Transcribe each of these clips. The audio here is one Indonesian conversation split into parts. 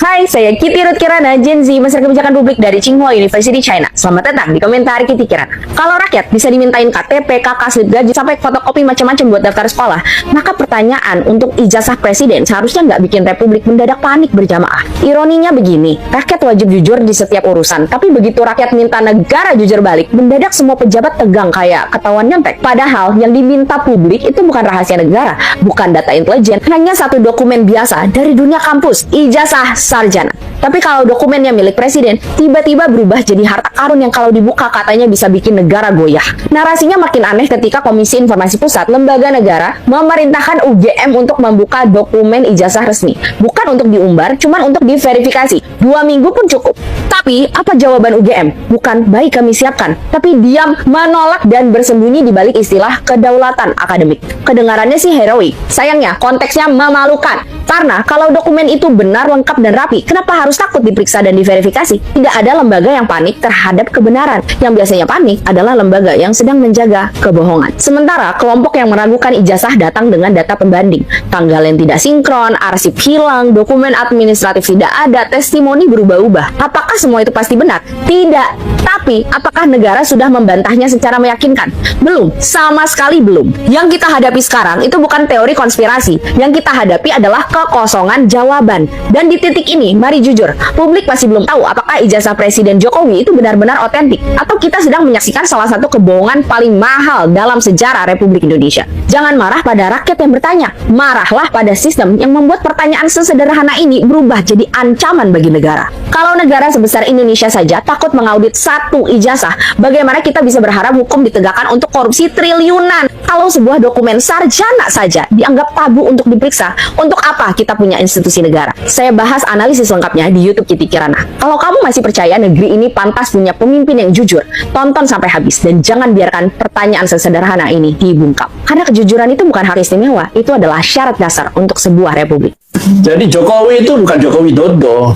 Hai, saya Kitty Ruth Kirana, Gen Z, Master Kebijakan Publik dari Tsinghua University, China. Selamat datang di komentar Kitty Kirana. Kalau rakyat bisa dimintain KTP, KK, slip gaji, sampai fotokopi macam-macam buat daftar sekolah, maka pertanyaan untuk ijazah presiden seharusnya nggak bikin Republik mendadak panik berjamaah. Ironinya begini, rakyat wajib jujur di setiap urusan, tapi begitu rakyat minta negara jujur balik, mendadak semua pejabat tegang kayak ketahuan nyontek. Padahal yang diminta publik itu bukan rahasia negara, bukan data intelijen, hanya satu dokumen biasa dari dunia kampus, ijazah sarjana. Tapi kalau dokumennya milik presiden, tiba-tiba berubah jadi harta karun yang kalau dibuka katanya bisa bikin negara goyah. Narasinya makin aneh ketika Komisi Informasi Pusat, lembaga negara, memerintahkan UGM untuk membuka dokumen ijazah resmi. Bukan untuk diumbar, cuman untuk diverifikasi. 2 minggu pun cukup. Tapi, apa jawaban UGM? Bukan baik kami siapkan, tapi diam, menolak, dan bersembunyi di balik istilah kedaulatan akademik. Kedengarannya sih heroik. Sayangnya, konteksnya memalukan. Karena kalau dokumen itu benar, lengkap, dan rapi, kenapa harus takut diperiksa dan diverifikasi? Tidak ada lembaga yang panik terhadap kebenaran. Yang biasanya panik adalah lembaga yang sedang menjaga kebohongan. Sementara kelompok yang meragukan ijazah datang dengan data pembanding. Tanggal yang tidak sinkron, arsip hilang, dokumen administratif tidak ada, testimoni berubah-ubah. Apakah semua itu pasti benar? Tidak. Tapi, apakah negara sudah membantahnya secara meyakinkan? Belum. Sama sekali belum. Yang kita hadapi sekarang itu bukan teori konspirasi. Yang kita hadapi adalah kekosongan jawaban. Dan di titik ini, mari jujur, publik masih belum tahu apakah ijazah Presiden Jokowi itu benar-benar otentik, atau kita sedang menyaksikan salah satu kebohongan paling mahal dalam sejarah Republik Indonesia. Jangan marah pada rakyat yang bertanya, marahlah pada sistem yang membuat pertanyaan sesederhana ini berubah jadi ancaman bagi negara. Kalau negara sebesar Indonesia saja takut mengaudit satu ijazah, bagaimana kita bisa berharap hukum ditegakkan untuk korupsi triliunan? Kalau sebuah dokumen sarjana saja dianggap tabu untuk diperiksa, untuk apa kita punya institusi negara? Saya bahas analisis lengkapnya di YouTube Kitty Kirana. Kalau kamu masih percaya negeri ini pantas punya pemimpin yang jujur, tonton sampai habis dan jangan biarkan pertanyaan sesederhana ini dibungkam. Karena kejujuran itu bukan hak istimewa, itu adalah syarat dasar untuk sebuah republik. Jadi Jokowi itu bukan Jokowi Dodo.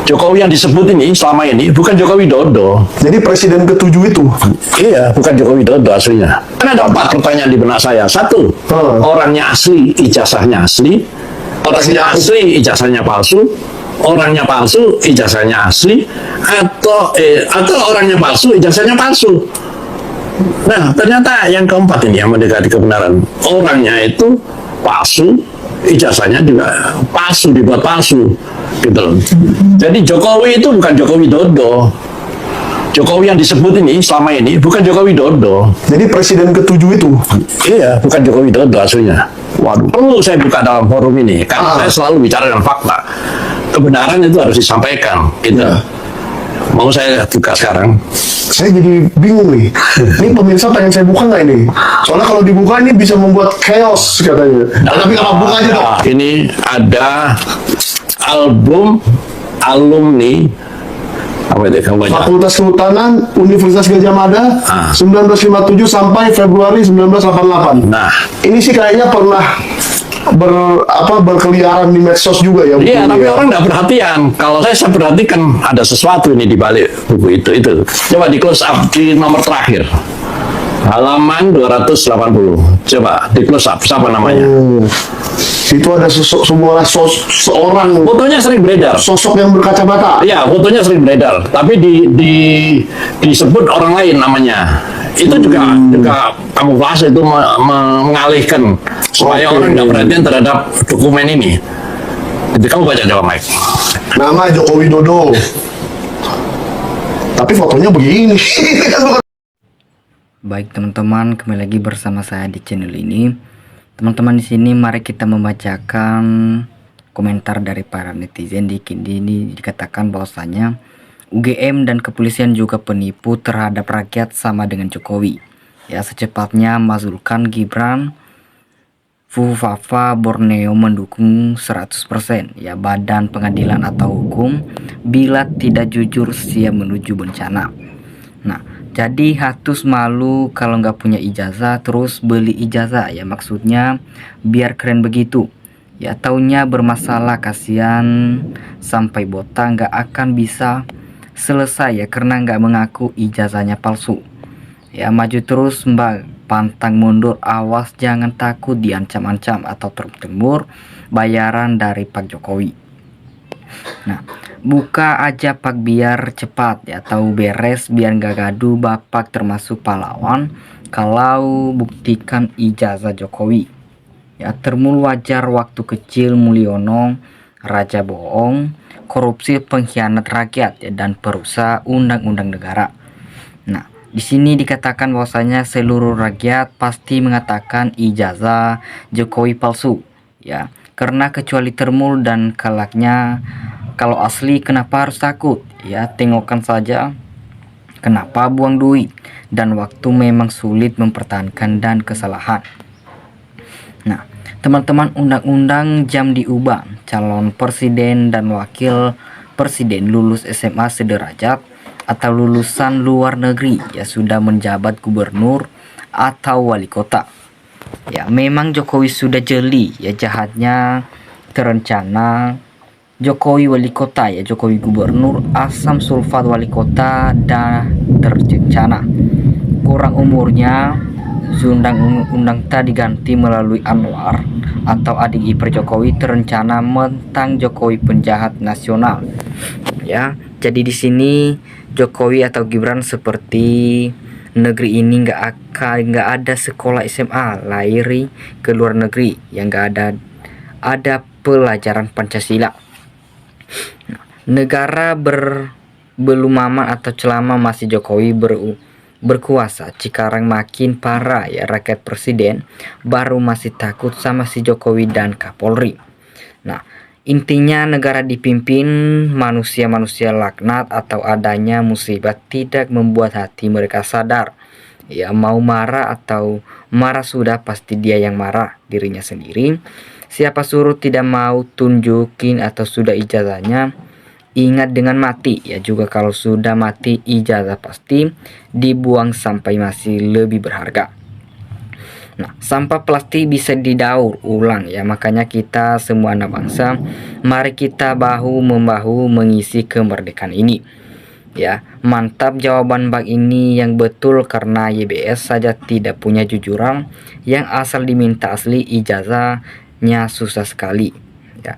Jokowi yang disebut ini selama ini bukan Jokowi Dodo. Jadi presiden ke-7 itu? Iya, bukan Jokowi Dodo aslinya. Kan ada 4 pertanyaan di benak saya. 1, orangnya asli, ijazahnya asli. Orangnya asli, ijazahnya palsu. Orangnya palsu, ijazahnya asli. Atau orangnya palsu, ijazahnya palsu. Nah, ternyata yang keempat ini yang mendekati kebenaran. Orangnya itu palsu, ijazahnya juga palsu, dibuat palsu, gitu loh. Jadi Jokowi itu bukan Jokowi Dodo. Jokowi yang disebut ini selama ini bukan Jokowi Dodo. Jadi presiden ke-7 itu? Iya, bukan Jokowi Dodo aslinya. Waduh, perlu saya buka dalam forum ini karena saya selalu bicara dengan fakta. Kebenaran itu harus disampaikan, gitu. Mau saya buka sekarang? Saya jadi bingung nih. Ini pemirsa pengen saya buka nggak ini? Soalnya kalau dibuka ini bisa membuat chaos katanya. Tapi kalau buka aja dong. Ini ada album alumni apa itu kamu baca? Fakultas Kehutanan Universitas Gadjah Mada 1957 sampai Februari 1988. Nah, ini sih kayaknya pernah berkeliaran di medsos juga ya. iya, tapi ya. orang nggak perhatian. Kalau saya perhatikan ada sesuatu ini di balik buku itu. Coba di close up di nomor terakhir. Halaman 280. Coba di close up, siapa namanya? Itu ada seorang Fotonya sering beredar. sosok yang berkacamata. Iya, fotonya sering beredar. Tapi disebut orang lain namanya. Itu juga kamuflase itu mengalihkan supaya orang nggak perhatian terhadap dokumen ini. Jadi kamu baca coba, Mike. Nama Jokowi Dodo. Tapi fotonya begini. Baik teman-teman, kembali lagi bersama saya di channel ini. Teman-teman, di sini mari kita membacakan komentar dari para netizen. Di ini dikatakan bahwasanya UGM dan kepolisian juga penipu terhadap rakyat sama dengan Jokowi. Ya, secepatnya mazulkan Gibran. Fufafa Borneo mendukung 100%. Ya, badan pengadilan atau hukum bila tidak jujur siap menuju bencana. Nah, jadi hatus malu kalau nggak punya ijazah terus beli ijazah, ya maksudnya biar keren begitu. Ya taunya bermasalah, kasihan sampai botak nggak akan bisa selesai ya karena nggak mengaku ijazahnya palsu. Ya maju terus mbak, pantang mundur, awas jangan takut diancam-ancam atau tertembur bayaran dari Pak Jokowi. Nah, buka aja pak biar cepat ya, tahu beres biar gak gaduh bapak termasuk pahlawan kalau buktikan ijazah Jokowi. Ya, termul wajar waktu kecil Mulyono, raja bohong, korupsi pengkhianat rakyat ya, dan perusahaan undang-undang negara. Nah, di sini dikatakan bahwasanya seluruh rakyat pasti mengatakan ijazah Jokowi palsu ya, karena kecuali termul dan kalaknya, kalau asli kenapa harus takut ya, tengokkan saja kenapa buang duit dan waktu memang sulit mempertahankan dan kesalahan. Nah, teman-teman, undang-undang jam diubah, calon presiden dan wakil presiden lulus SMA sederajat atau lulusan luar negeri ya sudah menjabat gubernur atau wali kota. Ya, memang Jokowi sudah jeli ya jahatnya terencana. Jokowi wali kota ya, Jokowi gubernur, asam sulfat wali kota dan terencana. Kurang umurnya, undang-undang tadi diganti melalui Anwar atau adik ipar Jokowi terencana mentang Jokowi penjahat nasional. Ya, jadi di sini Jokowi atau Gibran seperti negeri ini nggak ada sekolah SMA lahiri ke luar negeri yang nggak ada pelajaran Pancasila. Negara belum aman atau selama masih Jokowi berkuasa, Cikarang makin parah ya, rakyat presiden baru masih takut sama si Jokowi dan Kapolri. Nah, intinya negara dipimpin manusia-manusia laknat atau adanya musibah tidak membuat hati mereka sadar. Ya, mau marah atau marah sudah pasti dia yang marah dirinya sendiri. Siapa suruh tidak mau tunjukin atau sudah ijazahnya, ingat dengan mati ya, juga kalau sudah mati ijazah pasti dibuang sampai masih lebih berharga. Nah, sampah plastik bisa didaur ulang ya, makanya kita semua anak bangsa, mari kita bahu-membahu mengisi kemerdekaan ini. Ya, mantap jawaban bang ini yang betul karena YBS saja tidak punya jujuran, yang asal diminta asli ijazahnya susah sekali. Ya.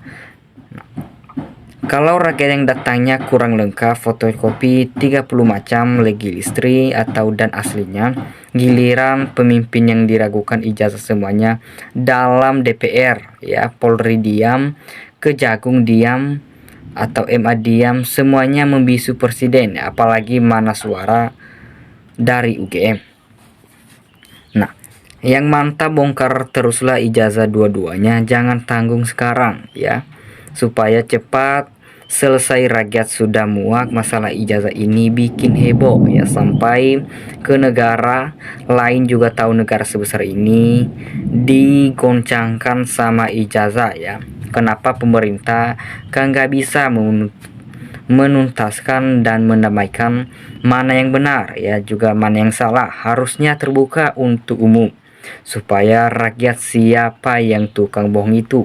Kalau rakyat yang datangnya kurang lengkap, fotokopi 30 macam legilistri atau dan aslinya, giliran pemimpin yang diragukan ijazah semuanya dalam DPR ya, Polri diam, Kejagung diam atau MA diam, semuanya membisu presiden, apalagi mana suara dari UGM. Nah, yang mantap bongkar teruslah ijazah dua-duanya, jangan tanggung sekarang ya, supaya cepat selesai. Rakyat sudah muak masalah ijazah ini bikin heboh ya, sampai ke negara lain juga tahu negara sebesar ini digoncangkan sama ijazah ya. Kenapa pemerintah kan nggak bisa menuntaskan dan mendamaikan mana yang benar ya, juga mana yang salah, harusnya terbuka untuk umum supaya rakyat siapa yang tukang bohong itu.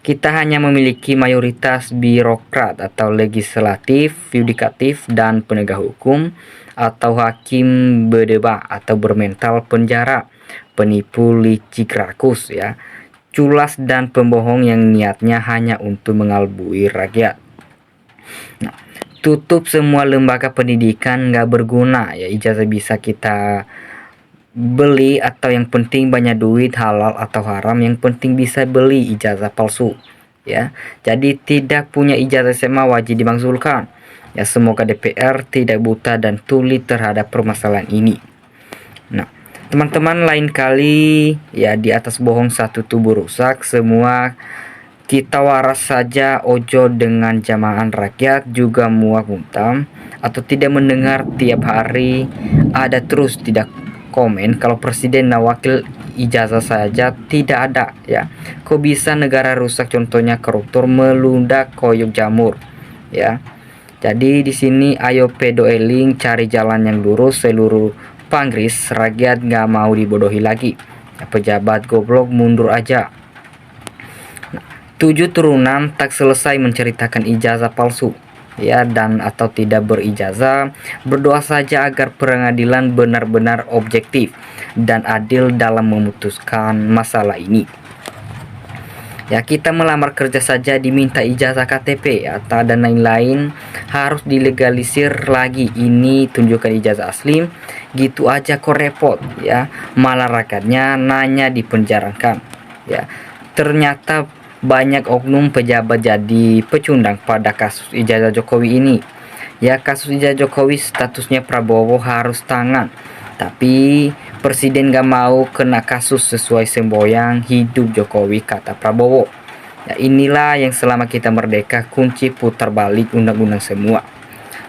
Kita hanya memiliki mayoritas birokrat atau legislatif, yudikatif, dan penegak hukum atau hakim berdebat atau bermental penjara, penipu licik rakus ya, culas dan pembohong yang niatnya hanya untuk mengalbui rakyat. Nah, tutup semua lembaga pendidikan nggak berguna ya, ijazah bisa kita beli atau yang penting banyak duit, halal atau haram, yang penting bisa beli ijazah palsu ya. Jadi tidak punya ijazah SMA wajib dimakzulkan ya. Semoga DPR tidak buta dan tuli terhadap permasalahan ini. Nah, teman-teman, lain kali ya di atas bohong satu tubuh rusak, semua kita waras saja, ojo dengan jamaah rakyat juga muak muntah atau tidak mendengar tiap hari ada terus tidak komen kalau presiden dan wakil ijazah saja tidak ada ya. Kok bisa negara rusak, contohnya koruptor meludak koyok jamur ya. Jadi di sini ayo pedoeling cari jalan yang lurus, seluruh Panggris rakyat nggak mau dibodohi lagi ya, pejabat goblok mundur aja. 7 turunan tak selesai menceritakan ijazah palsu ya, dan atau tidak berijazah, berdoa saja agar pengadilan benar-benar objektif dan adil dalam memutuskan masalah ini. Ya, kita melamar kerja saja diminta ijazah KTP atau dan lain-lain, harus dilegalisir lagi. Ini tunjukkan ijazah asli, gitu aja kok repot ya. Malah rakyatnya nanya dipenjarakan ya. Ternyata banyak oknum pejabat jadi pecundang pada kasus ijazah Jokowi ini. Ya, kasus ijazah Jokowi statusnya Prabowo harus tangan, tapi presiden gak mau kena kasus sesuai semboyang hidup Jokowi, kata Prabowo. Ya, inilah yang selama kita merdeka kunci putar balik undang-undang semua.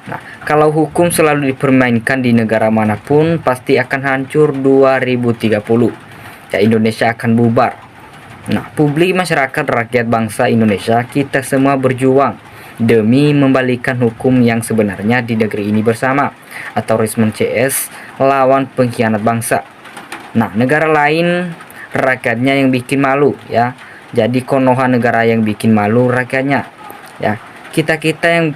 Nah, kalau hukum selalu dipermainkan di negara manapun, pasti akan hancur 2030. Ya, Indonesia akan bubar. Nah, publik, masyarakat, rakyat bangsa Indonesia, kita semua berjuang demi membalikan hukum yang sebenarnya di negeri ini bersama, atau Rismon CS lawan pengkhianat bangsa. Nah, negara lain rakyatnya yang bikin malu ya. Jadi Konoha negara yang bikin malu rakyatnya ya. Kita-kita yang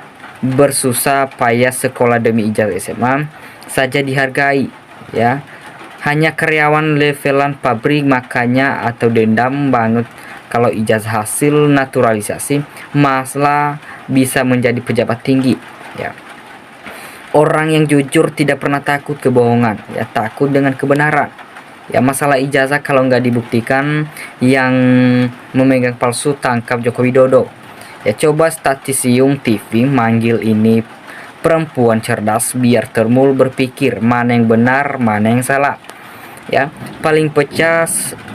bersusah payah sekolah demi ijazah SMA saja dihargai ya. Hanya karyawan levelan pabrik makanya atau dendam banget kalau ijazah hasil naturalisasi masalah bisa menjadi pejabat tinggi ya. Orang yang jujur tidak pernah takut kebohongan ya, takut dengan kebenaran ya. Masalah ijazah kalau nggak dibuktikan, yang memegang palsu tangkap Joko Widodo ya. Coba Statisium TV manggil ini perempuan cerdas biar termul berpikir mana yang benar mana yang salah ya. Paling pecah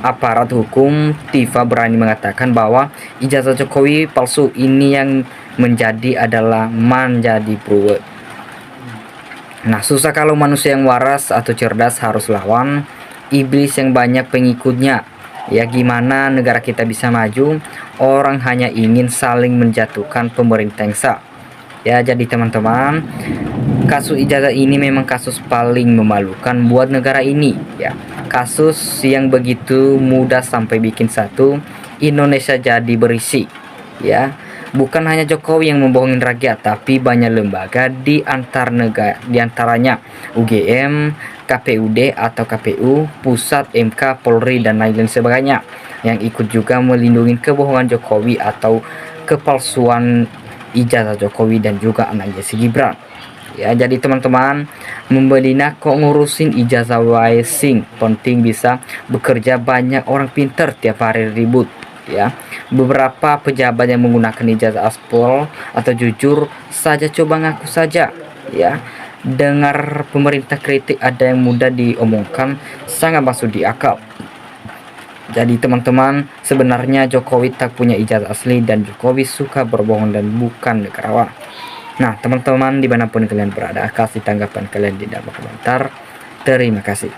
aparat hukum, Tifa berani mengatakan bahwa ijazah Jokowi palsu. Ini yang menjadi adalah menjadi pruwet. Nah, susah kalau manusia yang waras atau cerdas harus lawan iblis yang banyak pengikutnya ya. Gimana negara kita bisa maju? Orang hanya ingin saling menjatuhkan pemerintah yang sah ya. Jadi teman-teman, kasus ijazah ini memang kasus paling memalukan buat negara ini ya. Kasus yang begitu mudah sampai bikin satu Indonesia jadi berisi ya. Bukan hanya Jokowi yang membohongin rakyat, tapi banyak lembaga di antaranya UGM, KPUD atau KPU, Pusat, MK, Polri dan lain-lain sebagainya yang ikut juga melindungi kebohongan Jokowi atau kepalsuan ijazah Jokowi dan juga anaknya si Gibran. Ya, jadi teman-teman, membelina kok ngurusin ijazah wising, penting bisa bekerja. Banyak orang pinter tiap hari ribut ya. Beberapa pejabat yang menggunakan ijazah aspol atau jujur saja, coba ngaku saja ya. Dengar pemerintah kritik ada yang mudah diomongkan, sangat masuk di akal. Jadi teman-teman, sebenarnya Jokowi tak punya ijazah asli dan Jokowi suka berbohong dan bukan negarawan. Nah teman-teman, dimanapun kalian berada, kasih tanggapan kalian di dalam komentar. Terima kasih.